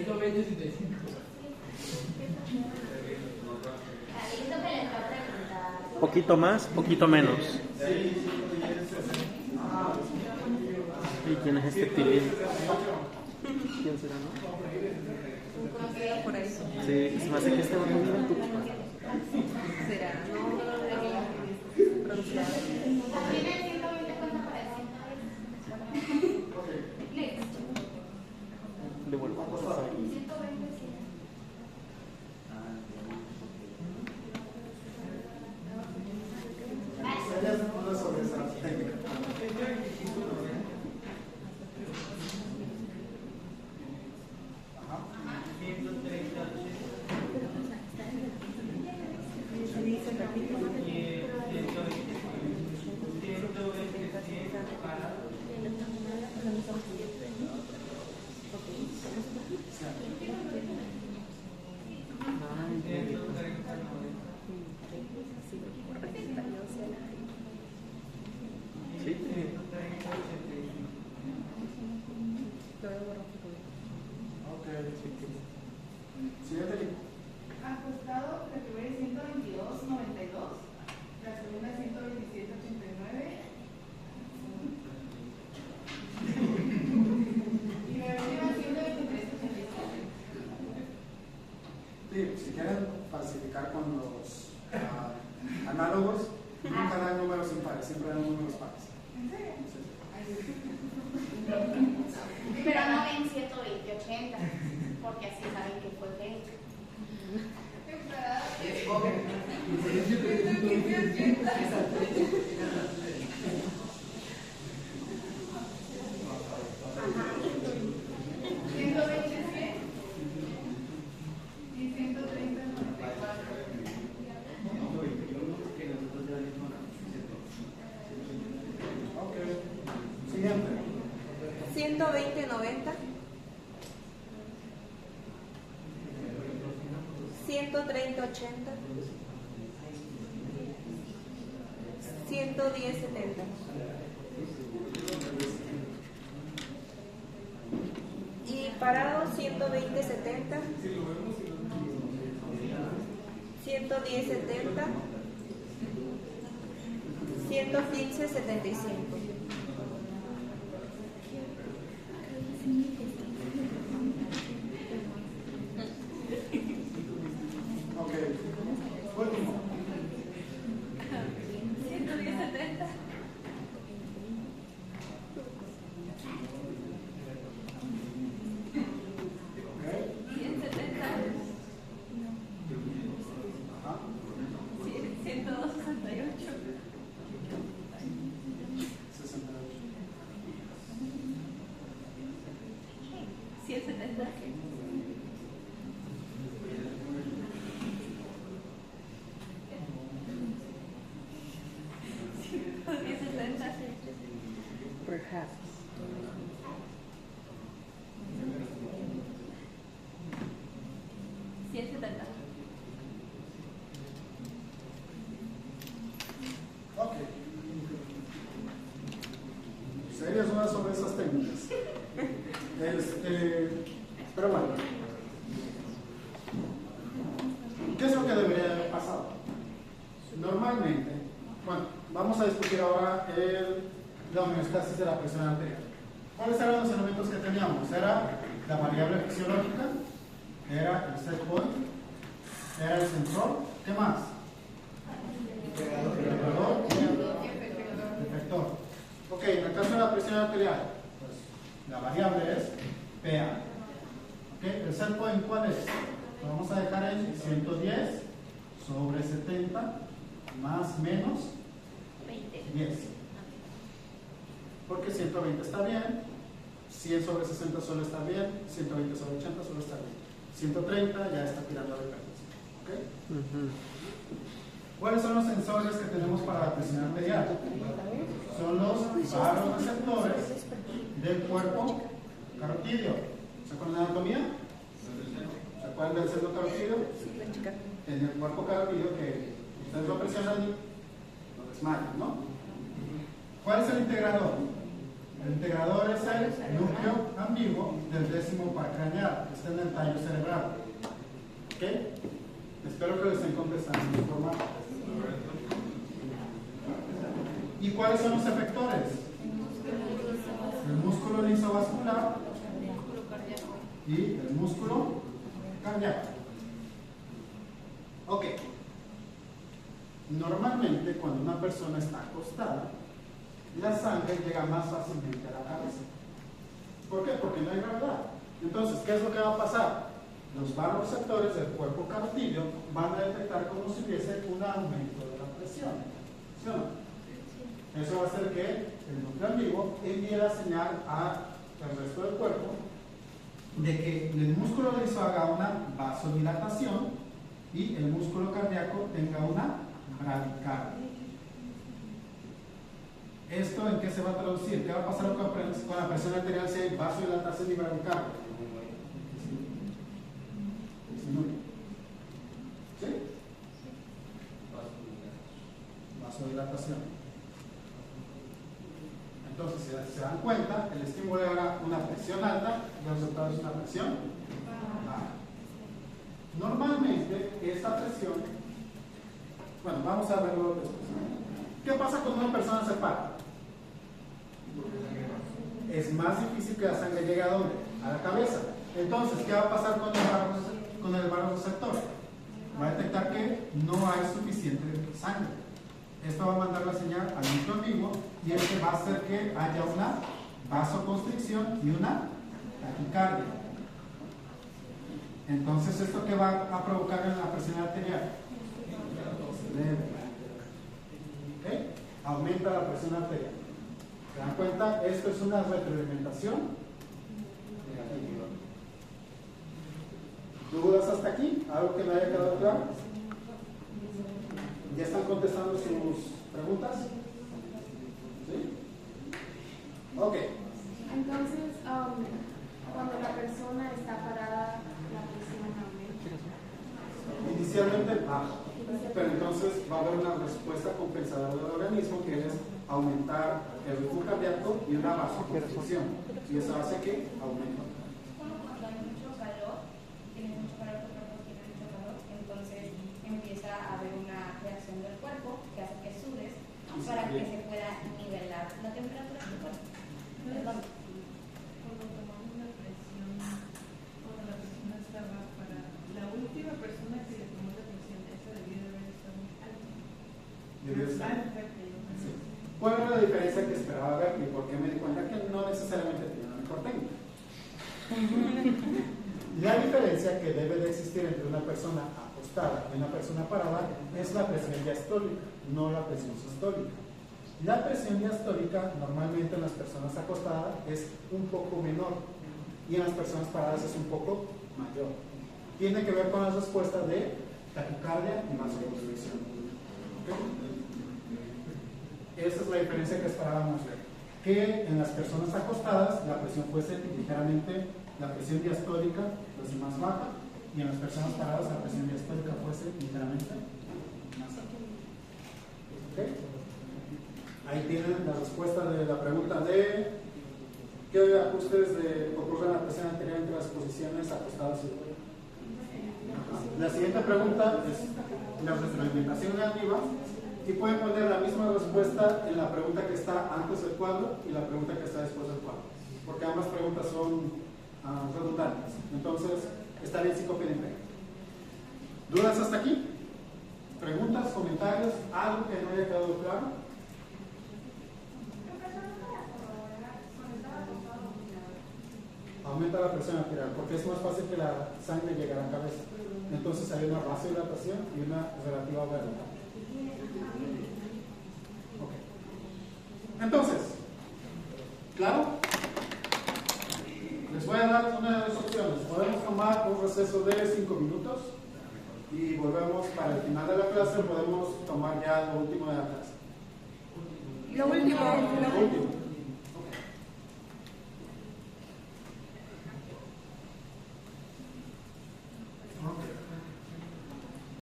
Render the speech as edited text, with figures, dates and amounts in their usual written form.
120-75. Poquito más, poquito menos. ¿Y quién es este Tilín? ¿Quién será, no? Por ahí. Sí, se me hace que este va a venir en tu chico. Será, no pronunciado. ¿Tiene 120 cuánto parece? Devuelvo. 120, sí. Sobre esa técnica. Ajustado, la primera es 122.92, la segunda es 127.89 y la última 123.87. Sí, si quieren falsificar con los análogos, nunca dan números impares, siempre dan números pares. ¿En serio? Pero no ven 120-80, porque así saben que fue fake. Y 130.94. Ok. Siguiente. 120-90. 130-80. 110-70. Y parado 120-70. 110-70. 115-75. Ok. Último. 110-70. Ok. 170. Ajá. 102-68. 68. 170. Perhaps. 170. Ok. Serias dudas sobre esas técnicas. Pero bueno. ¿Qué es lo que debería haber pasado? Normalmente, bueno, vamos a discutir ahora la homeostasis de la presión arterial. ¿Cuáles eran los elementos que teníamos? Era la variable fisiológica, era el set point, era el sensor, ¿qué más? El regulador y el efector. Ok, en el caso de la presión arterial, pues la variable es PA. Okay, el set point, ¿cuál es? Lo vamos a dejar en 110 sobre 70 más menos 10. Porque 120 está bien, 100 sobre 60 solo está bien, 120 sobre 80 solo está bien. 130 ya está tirando de pérdida. ¿Okay? ¿Cuáles son los sensores que tenemos para la presión arterial? Son los varoreceptores del cuerpo carotidio. ¿Se acuerdan de la anatomía? ¿Se acuerdan del centro carotidio? En el cuerpo carotidio que ustedes lo presionan y lo desmayan, ¿no? ¿Cuál es el integrador? El integrador es el núcleo ambiguo del décimo par craneal, que está en el tallo cerebral. ¿Ok? Espero que lo estén contestando en el formato. ¿Y cuáles son los efectores? El músculo lisovascular y el músculo cardíaco. Ok. Normalmente cuando una persona está acostada, la sangre llega más fácilmente a la cabeza. ¿Por qué? Porque no hay gravedad. Entonces, ¿qué es lo que va a pasar? Los vasoreceptores del cuerpo carotídeo van a detectar como si hubiese un aumento de la presión. ¿Sí o no? Eso va a hacer que el núcleo ambiguo envíe la señal al resto del cuerpo de que el músculo liso haga una vasodilatación y el músculo cardíaco tenga una bradicardia. ¿Esto en qué se va a traducir? ¿Qué va a pasar con la presión arterial si hay vasodilatación y bradicardia? ¿Sí? Vasodilatación. Entonces, si se dan cuenta, el estímulo era una presión alta y el resultado es una presión baja. Normalmente, esta presión, bueno, vamos a verlo después. ¿Qué pasa cuando una persona se para? Es más difícil que la sangre llegue a ¿dónde? A la cabeza. Entonces, ¿qué va a pasar con el vasoreceptor? Va a detectar que no hay suficiente sangre. Esto va a mandar la señal al núcleo ambiguo y este va a hacer que haya una vasoconstricción y una taquicardia. Entonces, ¿esto qué va a provocar en la presión arterial? ¿Okay? Aumenta la presión arterial. ¿Se dan cuenta? Esto es una retroalimentación negativa. ¿Dudas hasta aquí? ¿Algo que no haya quedado claro? ¿Ya están contestando sus preguntas? ¿Sí? Ok. Entonces, cuando la persona está parada, la presión aumenta. Inicialmente baja, pero entonces va a haber una respuesta compensadora del organismo que es aumentar el ritmo cardíaco y una vasoconstricción. Y eso hace que aumente. Como cuando hay mucho calor, tienes mucho calor, tu cuerpo tiene mucho calor, entonces empieza a haber una reacción del cuerpo que hace que sudes para que se pueda nivelar la temperatura de tu cuerpo. Perdón. Cuando tomamos una presión, cuando la persona estaba para la última persona que le tomó la presión, esa debía de haber estado muy alta. Debe estar. Sí. ¿Cuál era la diferencia que esperaba ver y por qué me di cuenta que no necesariamente tenía una mejor técnica? La diferencia que debe de existir entre una persona acostada y una persona parada es la presión diastólica, no la presión sistólica. La presión diastólica normalmente en las personas acostadas es un poco menor y en las personas paradas es un poco mayor. Tiene que ver con las respuestas de taquicardia y vasoconstricción. ¿Okay? Esa es la diferencia que esperábamos ver. Que en las personas acostadas la presión fuese ligeramente, la presión diastólica fuese más baja y en las personas paradas la presión diastólica fuese ligeramente más alta. ¿Okay? Ahí tienen la respuesta de la pregunta de ¿qué ajustes ocurren la presión arterial entre las posiciones acostadas y de? La siguiente pregunta es la retroalimentación negativa y pueden poner la misma respuesta en la pregunta que está antes del cuadro y la pregunta que está después del cuadro, porque ambas preguntas son redundantes. Entonces, está bien si copian y pegan. ¿Dudas hasta aquí? ¿Preguntas, comentarios? ¿Algo que no haya quedado claro? Aumenta la presión arterial porque es más fácil que la sangre llegue a la cabeza. Entonces hay una vasodilatación y una relativa velocidad. Okay. Entonces, ¿claro? Les voy a dar una de las opciones. Podemos tomar un receso de 5 minutos y volvemos para el final de la clase. Podemos tomar ya lo último de la clase. Lo último. Lo último.